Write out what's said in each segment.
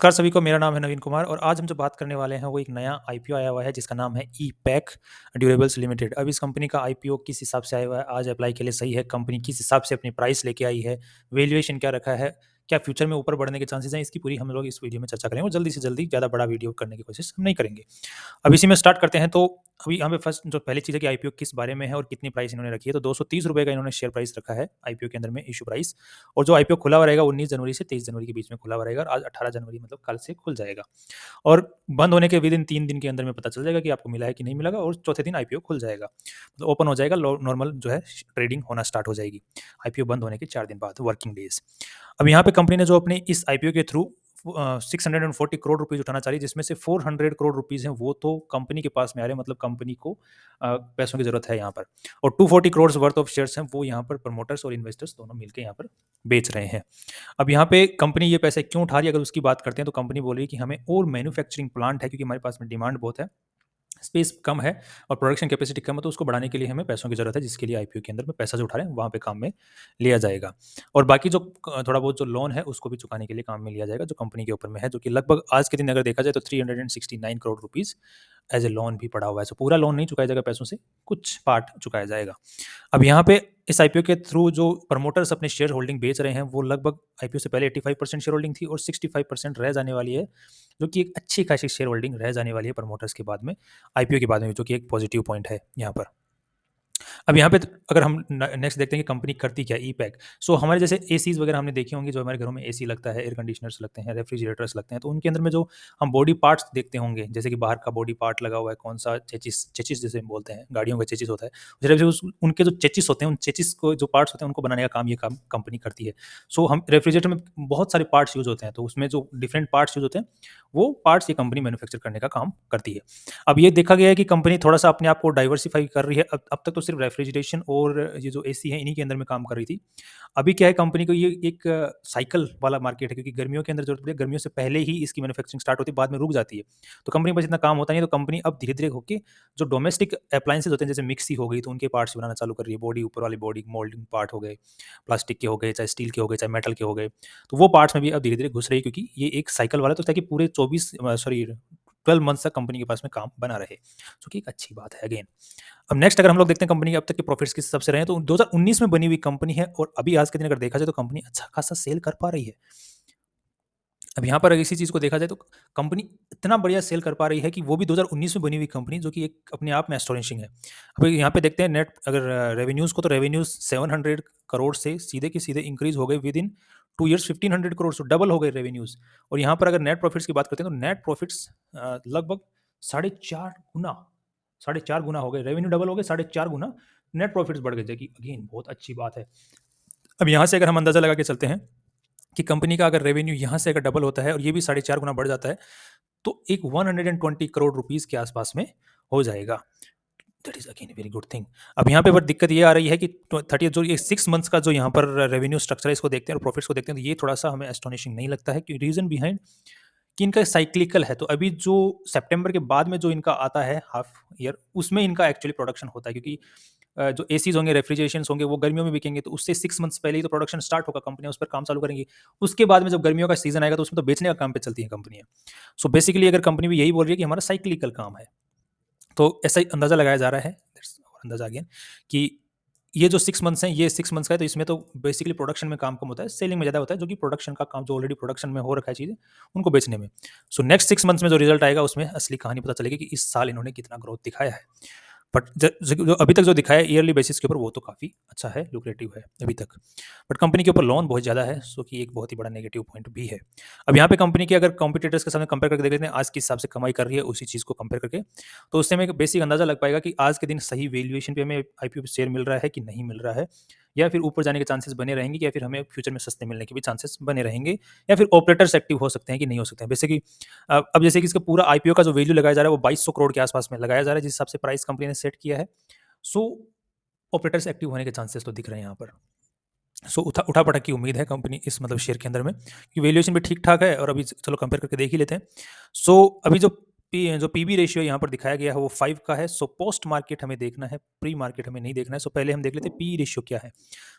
नमस्कार सभी को, मेरा नाम है नवीन कुमार और आज हम जो बात करने वाले हैं वो एक नया आईपीओ आया हुआ है जिसका नाम है ई-पैक ड्यूरेबल्स लिमिटेड। अब इस कंपनी का आईपीओ किस हिसाब से आया हुआ है, आज अप्लाई के लिए सही है, कंपनी किस हिसाब से अपनी प्राइस लेके आई है, वैल्यूएशन क्या रखा है, क्या फ्यूचर में ऊपर बढ़ने के चांसेस हैं, इसकी पूरी हम लोग इस वीडियो में चर्चा करेंगे और जल्दी से जल्दी ज़्यादा बड़ा वीडियो करने की कोशिश हम नहीं करेंगे। अब इसी में स्टार्ट करते हैं। तो अभी यहाँ पे फर्स्ट जो पहली चीज़ है कि आईपीओ किस बारे में है और कितनी प्राइस इन्होंने रखी है। तो ₹230 का इन्होंने शेयर प्राइस रखा है आईपीओ के अंदर में, इश्यू प्राइस। और जो आईपीओ खुला हुआ रहेगा 19 जनवरी से 23 जनवरी के बीच में खुला हुआ रहेगा और आज 18 जनवरी मतलब कल से खुल जाएगा। और बंद होने के विदिन 3 दिन के अंदर में पता चल जाएगा कि आपको मिला है कि नहीं मिला और चौथे दिन आईपीओ खुल जाएगा। मतलब ओपन हो जाएगा, नॉर्मल जो है ट्रेडिंग होना स्टार्ट हो जाएगी आईपीओ बंद होने के 4 दिन बाद, वर्किंग डेज़। अब यहाँ पे कंपनी ने जो अपने इस आईपीओ के थ्रू 640 करोड़ रुपीज़ उठाना चाह रही है, जिसमें से 400 करोड़ रुपीज़ हैं वो तो कंपनी के पास में आ रहे हैं, मतलब कंपनी को पैसों की ज़रूरत है यहाँ पर। और 240 करोड़ वर्थ ऑफ शेयर्स हैं वो यहाँ पर प्रमोटर्स और इन्वेस्टर्स दोनों मिलके यहाँ पर बेच रहे हैं। अब यहाँ पे कंपनी ये पैसे क्यों उठा रही है, अगर उसकी बात करते हैं तो कंपनी बोल रही है कि हमें और मैन्युफैक्चरिंग प्लांट है, क्योंकि हमारे पास में डिमांड बहुत है, स्पेस कम है और प्रोडक्शन कैपेसिटी कम है, तो उसको बढ़ाने के लिए हमें पैसों की ज़रूरत है, जिसके लिए आईपीओ के अंदर में पैसा जो उठा रहे हैं वहाँ पे काम में लिया जाएगा। और बाकी जो थोड़ा बहुत जो लोन है उसको भी चुकाने के लिए काम में लिया जाएगा, जो कंपनी के ऊपर में है, जो कि लगभग आज के दिन अगर देखा जाए तो 369 crore rupees as a loan भी पड़ा हुआ है। सो पूरा लोन नहीं चुकाया जाएगा पैसों से, कुछ पार्ट चुकाया जाएगा। अब यहाँ पे इस आईपीओ के थ्रू जो प्रमोटर्स अपने शेयर होल्डिंग बेच रहे हैं वो लगभग आईपीओ से पहले 85% शेयर होल्डिंग थी और 65% रह जाने वाली है, जो कि एक अच्छी खासी शेयर होल्डिंग रह जाने वाली है प्रमोटर्स के बाद में, आईपीओ के बाद में, जो कि एक पॉजिटिव पॉइंट है यहाँ पर। अब यहाँ पे अगर हम नेक्स्ट देखते हैं कि कंपनी करती क्या है, ई-पैक। सो हमारे जैसे एसीज़ वगैरह हमने देखी होंगी, जो हमारे घरों में एसी लगता है, एयर कंडीशनर्स लगते हैं, रेफ्रिजरेटर्स लगते हैं, तो उनके अंदर में जो हम बॉडी पार्ट्स देखते होंगे, जैसे कि बाहर का बॉडी पार्ट लगा हुआ है, कौन-सा चेसिस चेसिस जिसे हम बोलते हैं, गाड़ियों का चेसिस होता है। उनके जो चेसिस होते हैं, उन चेसिस को जो पार्ट्स होते हैं उनको बनाने का काम ये काम कंपनी करती है। सो हम रेफ्रिजरेटर में बहुत सारे पार्ट्स यूज़ होते हैं, तो उसमें जो डिफरेंट पार्ट्स यूज़ होते हैं, वो पार्ट्स ये कंपनी मैन्युफैक्चर करने का काम करती है। अब ये देखा गया है कि कंपनी थोड़ा-सा अपने आप को डाइवर्सिफ़ाई कर रही है। अब तक तो सिर्फ़ रेफ्रिजरेशन और ये जो एसी है इन्हीं के अंदर में काम कर रही थी। अभी क्या है, कंपनी को ये एक साइकिल वाला मार्केट है, क्योंकि गर्मियों के अंदर ज़रूरत पड़ती है, गर्मियों से पहले ही इसकी मैन्युफैक्चरिंग स्टार्ट होती है, बाद में रुक जाती है। तो कंपनी के पास इतना काम होता नहीं है, तो कंपनी अब धीरे-धीरे होके जो डोमेस्टिक एप्लायंसेज़ होते हैं, जैसे मिक्सी हो गई, तो उनके पार्ट्स बनाना चालू कर रही है। बॉडी, ऊपर वाली बॉडी मोल्डिंग पार्ट हो गए, प्लास्टिक के हो गए, चाहे स्टील के हो गए, चाहे मेटल के हो गए। तो वो पार्ट्स में भी अब धीरे-धीरे घुस रही है, क्योंकि ये एक साइकिल वाला, तो ताकि पूरे 12 मंथ्स तक कंपनी के पास में काम बना रहे, जो कि एक अच्छी बात है अगेन। अब नेक्स्ट अगर हम लोग देखते हैं कंपनी के अब तक के प्रॉफिट्स किस हिसाब से रहे हैं, तो 2019 में बनी हुई कंपनी है और अभी आज के दिन अगर देखा जाए तो कंपनी अच्छा खासा सेल कर पा रही है। अब यहाँ पर अगर इसी चीज़ को देखा जाए तो कंपनी इतना बढ़िया सेल कर पा रही है कि वो भी 2019 में बनी हुई कंपनी, जो कि एक अपने आप में एस्टोनिशिंग है। अब यहाँ पे देखते हैं नेट अगर रेवेन्यूज़ को, तो रेवेन्यूज़ 700 करोड़ से सीधे के सीधे इंक्रीज़ हो गए with in 2 years, 1500 crore, so double हो गए रेवेन्यूज़। और यहाँ पर अगर नेट प्रॉफिट्स की बात करते हैं तो नेट प्रॉफिट्स लगभग साढ़े 4 गुना, साढ़े 4 गुना हो गए। रेवेन्यू डबल हो गए, साढ़े 4 गुना नेट प्रॉफिट्स बढ़ गए, जो कि अगेन बहुत अच्छी बात है। अब यहाँ से अगर हम अंदाज़ा लगा के चलते हैं कि कंपनी का अगर रेवेन्यू यहाँ से अगर डबल होता है और ये भी साढ़े 4 गुना बढ़ जाता है, तो एक 120 करोड़ रुपीज़ के आसपास में हो जाएगा। That is again a very good thing. अब यहाँ पे बट दिक्कत ये आ रही है कि 30 जो ये 6 मंथ्स का जो यहाँ पर रेवेन्यू स्ट्रक्चर है, इसको देखते हैं और प्रॉफिट्स को देखते हैं, तो ये थोड़ा-सा हमें एस्टोनिशिंग नहीं लगता है, कि रीज़न बिहाइंड कि इनका साइक्लिकल है। तो अभी जो सितंबर के बाद में जो इनका आता है हाफ ईयर, उसमें इनका एक्चुअली प्रोडक्शन होता है, क्योंकि जो एसीज़ होंगे, रेफ्रिजरेशंस होंगे, वो गर्मियों में बिकेंगे, तो उससे 6 मंथ्स पहले ही तो प्रोडक्शन स्टार्ट होगा, कंपनियाँ उस पर काम चालू करेंगी। उसके बाद में जब गर्मियों का सीज़न आएगा, तो उसमें तो बेचने का काम पे चलती हैं कंपनियाँ। सो बेसिकली अगर कंपनी भी यही बोल रही है कि हमारा साइक्लिकल काम है, तो ऐसा ही अंदाज़ा लगाया जा रहा है, दैट्स अंदाज़ा अगेन, कि ये जो 6 मंथ्स हैं, ये 6 मंथ्स का है, तो इसमें तो बेसिकली प्रोडक्शन में काम कम होता है, सेलिंग में ज़्यादा होता है, जो कि प्रोडक्शन का काम जो ऑलरेडी प्रोडक्शन में हो रखा है चीज़ें, उनको बेचने में। सो नेक्स्ट 6 मंथ्स में जो रिज़ल्ट आएगा, उसमें असली कहानी पता चलेगी कि इस साल इन्होंने कितना ग्रोथ दिखाया है। बट जो अभी तक जो दिखाया है ईयरली बेसिस के ऊपर, वो तो काफ़ी अच्छा है, लुक्रेटिव है अभी तक। बट कंपनी के ऊपर लोन बहुत ज़्यादा है, सो कि एक बहुत ही बड़ा नेगेटिव पॉइंट भी है। अब यहाँ पे कंपनी के अगर कॉम्पिटिटर्स के सामने कंपेयर करके देख लेते हैं, आज किस हिसाब से कमाई कर रही है उसी चीज़ को कंपेयर करके, तो उससे हमें एक बेसिक अंदाज़ा लग पाएगा कि आज के दिन सही वैल्यूएशन पे हमें आईपीओ शेयर मिल रहा है कि नहीं मिल रहा है, या फिर ऊपर जाने के चांसेस बने रहेंगे, या फिर हमें फ्यूचर में सस्ते मिलने के भी चांसेस बने रहेंगे, या फिर ऑपरेटर्स एक्टिव हो सकते हैं कि नहीं हो सकते हैं। जैसे कि अब जैसे कि इसका पूरा आईपीओ का जो वैल्यू लगाया जा रहा है वो 2200 करोड़ के आसपास में लगाया जा रहा है, जिस हिसाब से प्राइस कंपनी ने सेट किया है। सो ऑपरेटर्स एक्टिव होने के चांसेस तो दिख रहे हैं यहाँ पर। सो उठा-पटक की उम्मीद है कंपनी इस मतलब शेयर के अंदर में, कि वैल्यूएशन भी ठीक-ठाक है, और अभी चलो कंपेयर करके देख ही लेते हैं। सो अभी जो पीबी रेशियो यहाँ पर दिखाया गया है वो 5 का है। सो पोस्ट मार्केट हमें देखना है, प्री मार्केट हमें नहीं देखना है। सो पहले हम देख लेते हैं पी रेशियो क्या है।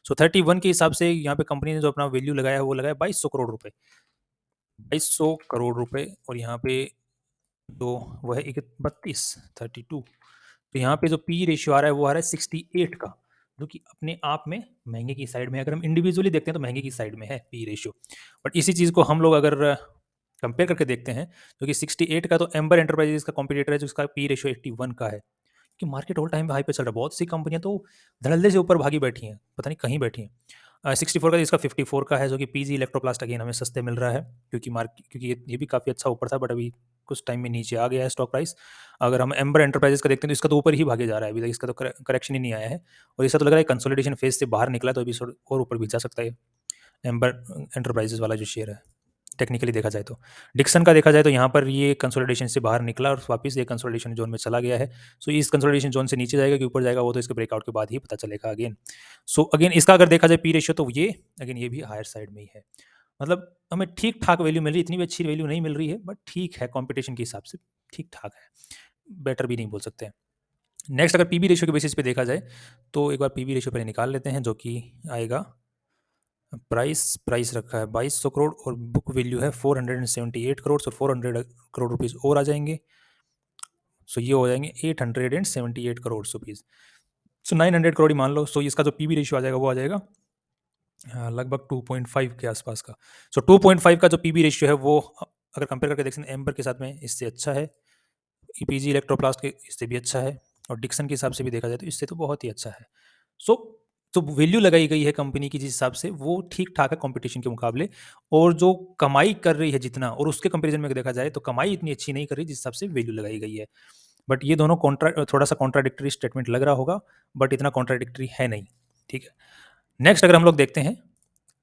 सो 31 के हिसाब से यहाँ पे कंपनी ने जो अपना वैल्यू लगाया है वो लगाया 2200 करोड़ रुपए। 2200 करोड़ रुपए और यहाँ पे तो वो है 32 तो यहाँ पे जो पी रेशियो आ रहा है वो आ रहा है 68 का, जो कि अपने आप में महंगे की साइड में है। अगर हम इंडिविजुअली देखते हैं तो महंगे की साइड में है पी रेशियो। बट इसी चीज़ को हम लोग अगर कंपेयर करके देखते हैं, जो कि 68 का तो एम्बर एंटरप्राइजेस का कॉम्पिटिटर है जिसका पी रेशियो 81 का है, कि मार्केट ऑल टाइम हाई पे चल रहा है। बहुत सी कंपनियां तो धड़ल्ले से ऊपर भागी बैठी हैं, पता नहीं कहीं बैठी हैं। 64 का, इसका 54 का है, जो कि पीजी इलेक्ट्रोप्लास्ट अगेन हमें सस्ते मिल रहा है, क्योंकि ये भी काफ़ी अच्छा ऊपर था, बट अभी कुछ टाइम में नीचे आ गया है स्टॉक प्राइस। अगर हम एम्बर एंटरप्राइजेस का देखते हैं तो इसका तो ऊपर ही भागे जा रहा है, अभी तक इसका तो करेक्शन ही नहीं आया है, और इसका तो लग रहा है कंसोलिडेशन फेज से बाहर निकला, तो अभी और ऊपर भी जा सकता है एम्बर एंटरप्राइजेस वाला जो शेयर है, टेक्निकली देखा जाए तो। डिक्सन का देखा जाए तो यहाँ पर ये कंसोलिडेशन से बाहर निकला और वापस ये कंसोलिडेशन जोन में चला गया है। सो इस कंसोलिडेशन जोन से नीचे जाएगा कि ऊपर जाएगा, वो तो इसके ब्रेकआउट के बाद ही पता चलेगा अगेन। सो अगेन इसका अगर देखा जाए पी रेशियो, तो ये अगेन ये भी हायर साइड में ही है। मतलब हमें ठीक ठाक वैल्यू मिल रही है, इतनी भी अच्छी वैल्यू नहीं मिल रही है, बट ठीक है, कॉम्पिटिशन के हिसाब से ठीक ठाक है, बेटर भी नहीं बोल सकते हैं। नेक्स्ट अगर पीबी रेशियो के बेसिस पे देखा जाए, तो एक बार पीबी रेशियो पहले निकाल लेते हैं, जो कि आएगा, प्राइस रखा है 2200 करोड़ और बुक वैल्यू है 478 करोड़, और 400 करोड़ रुपीज़ और आ जाएंगे। सो ये हो जाएंगे 878 करोड़ रुपीज़। सो 900 करोड़ ही मान लो। सो इसका जो पीबी रेशियो आ जाएगा वो आ जाएगा लगभग 2.5 के आसपास का। सो 2.5 का जो पीबी रेशियो है वो अगर कंपेयर करके देखें एम्बर के साथ में, इससे अच्छा है। ईपीजी इलेक्ट्रोप्लास्ट के इससे भी अच्छा है, और डिक्सन के हिसाब से भी देखा जाए तो इससे तो बहुत ही अच्छा है। सो तो वैल्यू लगाई गई है कंपनी की जिस हिसाब से, वो ठीक ठाक है कंपटीशन के मुकाबले, और जो कमाई कर रही है जितना, और उसके कंपैरिजन में देखा जाए तो कमाई इतनी अच्छी नहीं कर रही जिस हिसाब से वैल्यू लगाई गई है। बट ये दोनों थोड़ा सा कॉन्ट्राडिक्टरी स्टेटमेंट लग रहा होगा, बट इतना कॉन्ट्राडिक्टरी है नहीं। ठीक है, नेक्स्ट अगर हम लोग देखते हैं,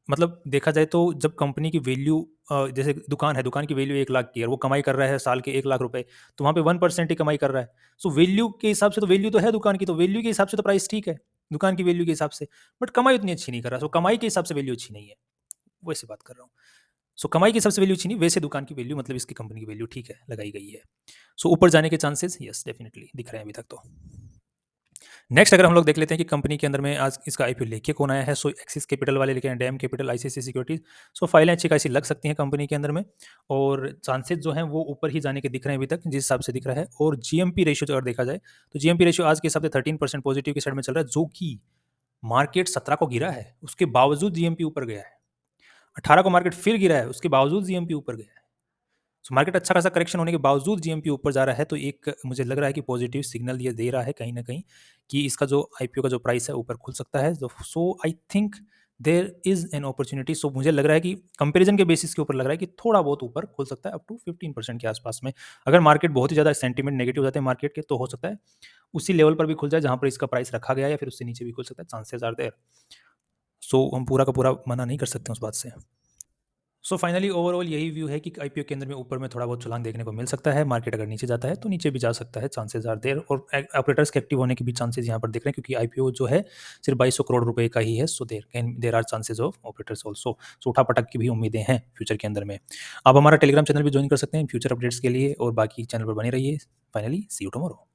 मतलब देखा जाए तो जब कंपनी की वैल्यू जैसे दुकान है, दुकान की वैल्यू 1 लाख की है, वो कमाई कर रहा है साल के 1 लाख रुपए, तो वहाँ पे 1% ही कमाई कर रहा है। सो वैल्यू के हिसाब से तो वैल्यू तो है दुकान की, तो वैल्यू के हिसाब से तो प्राइस ठीक है, दुकान की वैल्यू के हिसाब से, बट कमाई उतनी अच्छी नहीं कर रहा। सो कमाई के हिसाब से वैल्यू अच्छी नहीं है, वैसे बात कर रहा हूँ। सो कमाई के हिसाब से वैल्यू अच्छी नहीं, वैसे दुकान की वैल्यू, मतलब इसकी कंपनी की वैल्यू ठीक है, लगाई गई है। सो ऊपर जाने के चांसेस यस डेफिनेटली दिख रहे हैं अभी तक तो। नेक्स्ट अगर हम लोग देख लेते हैं कि कंपनी के अंदर में आज इसका आईपीओ लेके कौन आया है। सो एक्सिस कैपिटल वाले लेके आए, डैम कैपिटल, आईसीआईसी सिक्योरिटीज। सो फाइलें अच्छी खासी लग सकती हैं कंपनी के अंदर में, और चांसेस जो हैं वो ऊपर ही जाने के दिख रहे हैं अभी तक जिस हिसाब से दिख रहा है। और जीएमपी रेशियो अगर देखा जाए तो जीएमपी रेशियो आज के हिसाब से 13% पॉजिटिव की साइड में चल रहा है, जो कि मार्केट 17 को गिरा है उसके बावजूद जीएमपी ऊपर गया है। 18 को मार्केट फिर गिरा है, उसके बावजूद जीएमपी ऊपर गया है। सो मार्केट अच्छा खासा करेक्शन होने के बावजूद जीएमपी ऊपर जा रहा है, तो एक मुझे लग रहा है कि पॉजिटिव सिग्नल ये दे रहा है कहीं ना कहीं, कि इसका जो आईपीओ का जो प्राइस है ऊपर खुल सकता है। So I think there is an opportunity. So मुझे लग रहा है कि कंपैरिजन के बेसिस के ऊपर लग रहा है कि थोड़ा बहुत ऊपर खुल सकता है, अप टू 15% के आसपास में। अगर मार्केट बहुत ही ज़्यादा सेंटीमेंट नेगेटिव हो जाते हैं मार्केट के, तो हो सकता है उसी लेवल पर भी खुल जाए जहाँ पर इसका प्राइस रखा गया है, या फिर उससे नीचे भी खुल सकता है, चांसेस आर देयर। सो हम पूरा का पूरा मना नहीं कर सकते उस बात से। सो फाइनली ओवरऑल यही व्यू है कि आईपीओ के अंदर में ऊपर में थोड़ा बहुत छलांग देखने को मिल सकता है, मार्केट अगर नीचे जाता है तो नीचे भी जा सकता है, चांसेस आर देयर। और ऑपरेटर्स के एक्टिव होने के भी चांसेस यहाँ पर दिख रहे हैं, क्योंकि आईपीओ जो है सिर्फ 2200 करोड़ रुपए का ही है। So there are chances of operators also. So उठा पटक की भी उम्मीदें हैं फ्यूचर के अंदर में। आप हमारा टेलीग्राम चैनल भी ज्वाइन कर सकते हैं फ्यूचर अपडेट्स के लिए, और बाकी चैनल पर बने रहिए। Finally see you tomorrow.